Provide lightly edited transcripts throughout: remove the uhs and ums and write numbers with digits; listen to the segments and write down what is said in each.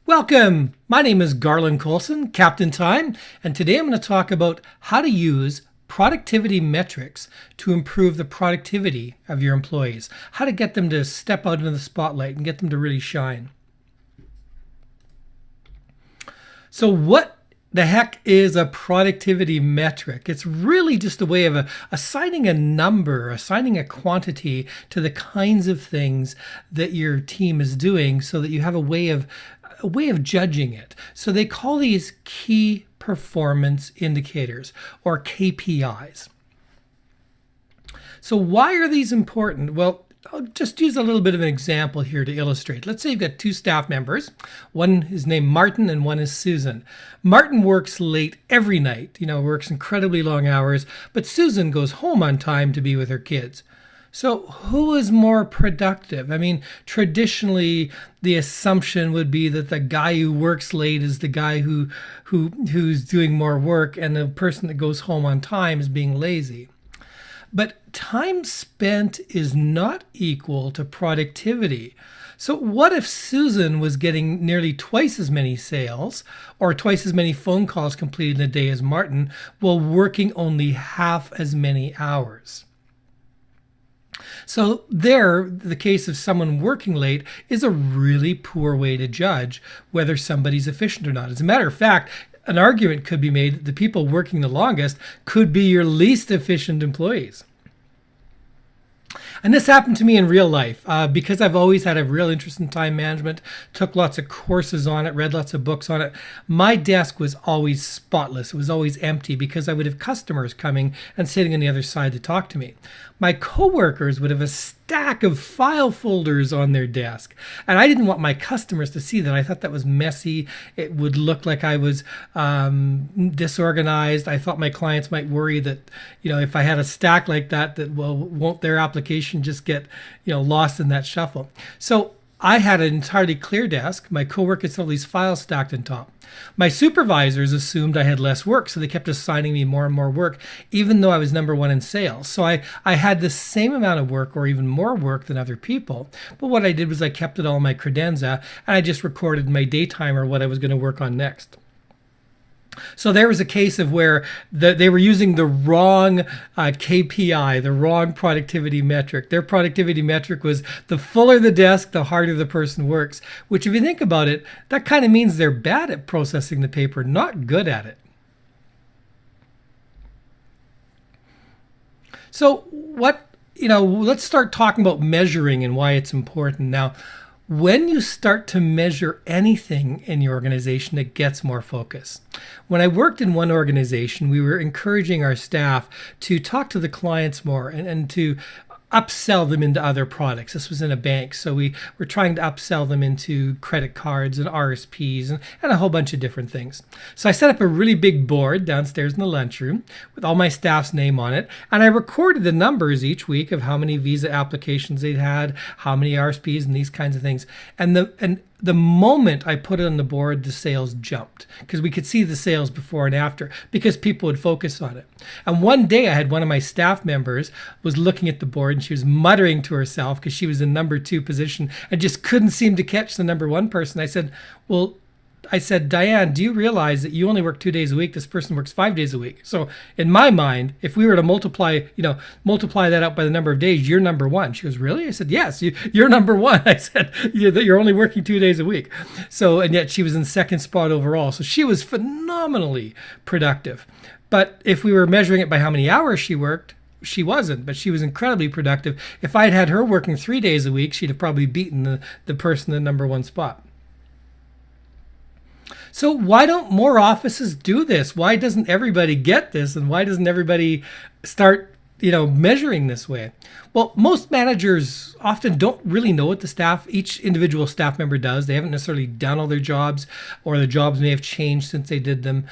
Welcome! My name is Garland Colson, Captain Time, and today I'm going to talk about how to use productivity metrics to improve the productivity of your employees, how to get them to step out into the spotlight and get them to really shine. So what the heck is a productivity metric? It's really just a way of assigning a number, assigning a quantity to the kinds of things that your team is doing so that you have a way of judging it. So they call these key performance indicators or KPIs. So why are these important? Well, I'll just use a little bit of an example here to illustrate. Let's say you've got two staff members. One is named Martin and one is Susan. Martin works late every night, works incredibly long hours, but Susan goes home on time to be with her kids. So who is more productive? I mean, traditionally, the assumption would be that the guy who works late is the guy who's doing more work, and the person that goes home on time is being lazy. But time spent is not equal to productivity. So what if Susan was getting nearly twice as many sales or twice as many phone calls completed in a day as Martin while working only half as many hours? So the case of someone working late is a really poor way to judge whether somebody's efficient or not. As a matter of fact, an argument could be made that the people working the longest could be your least efficient employees. And this happened to me in real life because I've always had a real interest in time management, took lots of courses on it, read lots of books on it. My desk was always spotless. It was always empty because I would have customers coming and sitting on the other side to talk to me. My coworkers would have a stack of file folders on their desk. And I didn't want my customers to see that. I thought that was messy. It would look like I was disorganized. I thought my clients might worry that, if I had a stack like that, won't their application just get, lost in that shuffle? So I had an entirely clear desk. My coworkers had all these files stacked on top. My supervisors assumed I had less work, so they kept assigning me more and more work, even though I was number one in sales. So I had the same amount of work or even more work than other people. But what I did was I kept it all in my credenza, and I just recorded my daytime or what I was going to work on next. So there was a case of where they were using the wrong KPI, the wrong productivity metric. Their productivity metric was the fuller the desk, the harder the person works, which if you think about it, that kind of means they're bad at processing the paper, not good at it. So let's start talking about measuring and why it's important. Now, when you start to measure anything in your organization, it gets more focus. When I worked in one organization, we were encouraging our staff to talk to the clients more and to upsell them into other products. This was in a bank, so we were trying to upsell them into credit cards and RSPs and a whole bunch of different things. So I set up a really big board downstairs in the lunchroom with all my staff's name on it, and I recorded the numbers each week of how many Visa applications they'd had, how many RSPs, and these kinds of things. And the moment I put it on the board, the sales jumped because we could see the sales before and after because people would focus on it. And one day I had one of my staff members was looking at the board and she was muttering to herself because she was in number 2 position and just couldn't seem to catch the number 1 person. I said, Diane, do you realize that you only work 2 days a week? This person works 5 days a week. So in my mind, if we were to multiply that out by the number of days, you're number 1. She goes, really? I said, yes, you're number 1. I said, you're only working 2 days a week. So, and yet she was in second spot overall. So she was phenomenally productive. But if we were measuring it by how many hours she worked, she wasn't, but she was incredibly productive. If I'd had her working 3 days a week, she'd have probably beaten the person in the number 1 spot. So why don't more offices do this? Why doesn't everybody get this? And why doesn't everybody start, measuring this way? Well, most managers often don't really know what each individual staff member does. They haven't necessarily done all their jobs, or the jobs may have changed since they did them.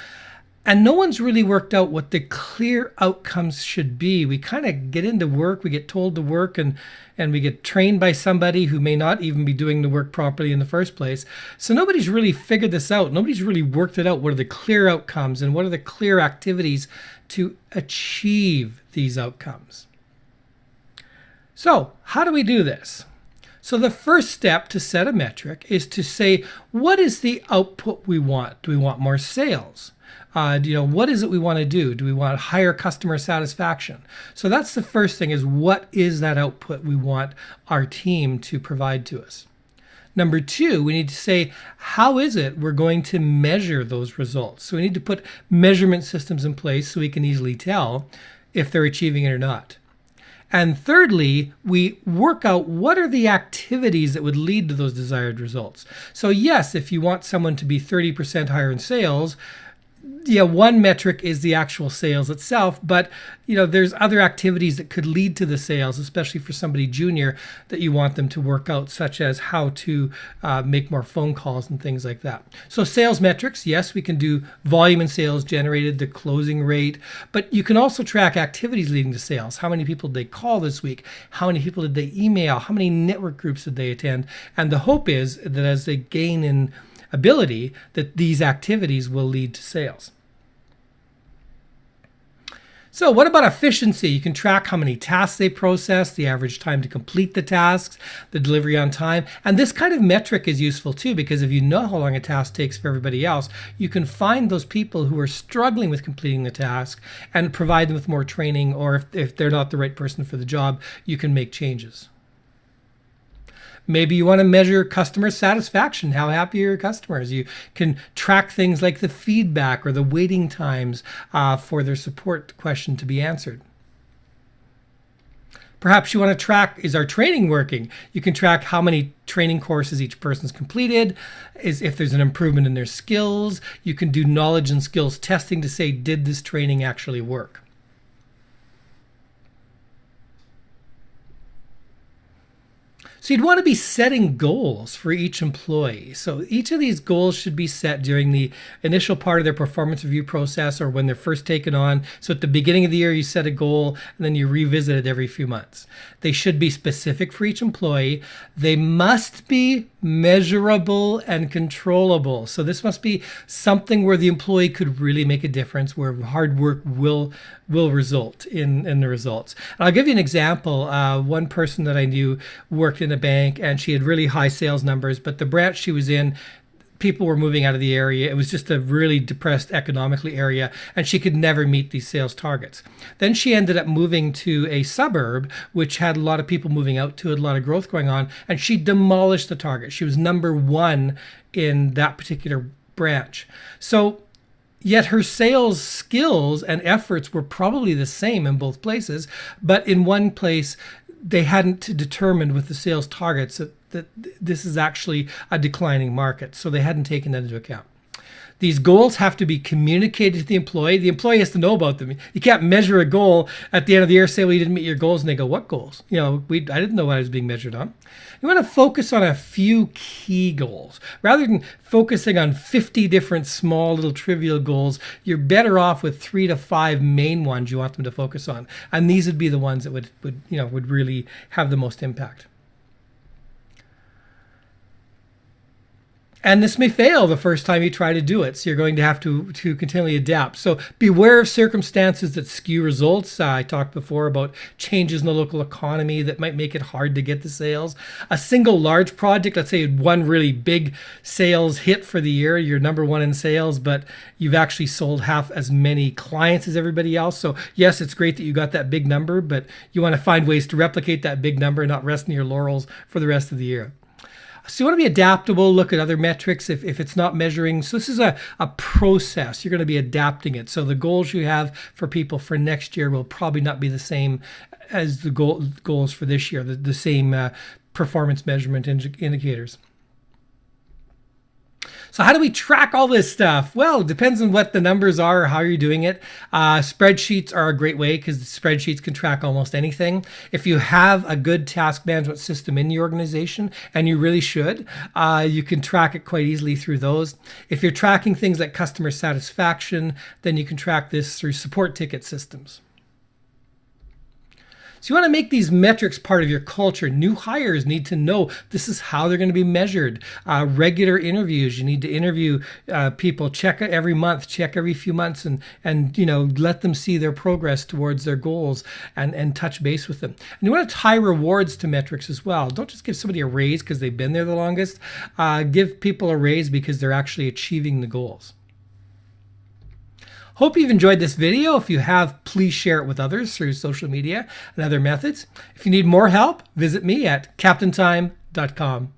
And no one's really worked out what the clear outcomes should be. We kind of get into work, we get told to work, and we get trained by somebody who may not even be doing the work properly in the first place. So nobody's really figured this out. Nobody's really worked it out. What are the clear outcomes and what are the clear activities to achieve these outcomes? So how do we do this? So the first step to set a metric is to say, what is the output we want? Do we want more sales? What is it we want to do? Do we want higher customer satisfaction? So that's the first thing, is what is that output we want our team to provide to us? Number two, we need to say, how is it we're going to measure those results? So we need to put measurement systems in place so we can easily tell if they're achieving it or not. And thirdly, we work out what are the activities that would lead to those desired results. So yes, if you want someone to be 30% higher in sales, one metric is the actual sales itself, but there's other activities that could lead to the sales, especially for somebody junior, that you want them to work out, such as how to make more phone calls and things like that. So sales metrics, yes, we can do volume in sales generated, the closing rate, but you can also track activities leading to sales. How many people did they call this week? How many people did they email? How many network groups did they attend? And the hope is that as they gain in ability, that these activities will lead to sales. So what about efficiency? You can track how many tasks they process, the average time to complete the tasks, the delivery on time. And this kind of metric is useful too, because if you know how long a task takes for everybody else, you can find those people who are struggling with completing the task and provide them with more training, or if they're not the right person for the job, you can make changes. Maybe you want to measure customer satisfaction. How happy are your customers? You can track things like the feedback or the waiting times for their support question to be answered. Perhaps you want to track, is our training working? You can track how many training courses each person's completed, if there's an improvement in their skills. You can do knowledge and skills testing to say, did this training actually work? So you'd want to be setting goals for each employee. So each of these goals should be set during the initial part of their performance review process, or when they're first taken on. So at the beginning of the year, you set a goal and then you revisit it every few months. They should be specific for each employee. They must be measurable and controllable. So this must be something where the employee could really make a difference, where hard work will result in the results. And I'll give you an example. One person that I knew worked in a bank, and she had really high sales numbers, but the branch she was in, people were moving out of the area. It was just a really depressed economically area, and she could never meet these sales targets. Then she ended up moving to a suburb, which had a lot of people moving out to it, a lot of growth going on, and she demolished the target. She was number one in that particular branch. So yet her sales skills and efforts were probably the same in both places, but in one place, they hadn't determined with the sales targets that this is actually a declining market. So they hadn't taken that into account. These goals have to be communicated to the employee. The employee has to know about them. You can't measure a goal at the end of the year, say, well, you didn't meet your goals. And they go, what goals? I didn't know what I was being measured on. You want to focus on a few key goals. Rather than focusing on 50 different small little trivial goals, you're better off with 3 to 5 main ones you want them to focus on. And these would be the ones that would really have the most impact. And this may fail the first time you try to do it, so you're going to have to continually adapt. So beware of circumstances that skew results. I talked before about changes in the local economy that might make it hard to get the sales. A single large project, let's say one really big sales hit for the year, you're number one in sales, but you've actually sold half as many clients as everybody else. So yes, it's great that you got that big number, but you want to find ways to replicate that big number and not rest in your laurels for the rest of the year. So you want to be adaptable, look at other metrics if it's not measuring. So this is a process. You're going to be adapting it. So the goals you have for people for next year will probably not be the same as the goals for this year, the same performance measurement indicators. So how do we track all this stuff? Well, it depends on what the numbers are or how you're doing it. Spreadsheets are a great way because spreadsheets can track almost anything. If you have a good task management system in your organization, and you really should, you can track it quite easily through those. If you're tracking things like customer satisfaction, then you can track this through support ticket systems. So you want to make these metrics part of your culture. New hires need to know this is how they're going to be measured. Regular interviews, you need to interview people, check it every month, check every few months, and let them see their progress towards their goals and touch base with them. And you want to tie rewards to metrics as well. Don't just give somebody a raise because they've been there the longest. Give people a raise because they're actually achieving the goals. Hope you've enjoyed this video. If you have, please share it with others through social media and other methods. If you need more help, visit me at captaintime.com.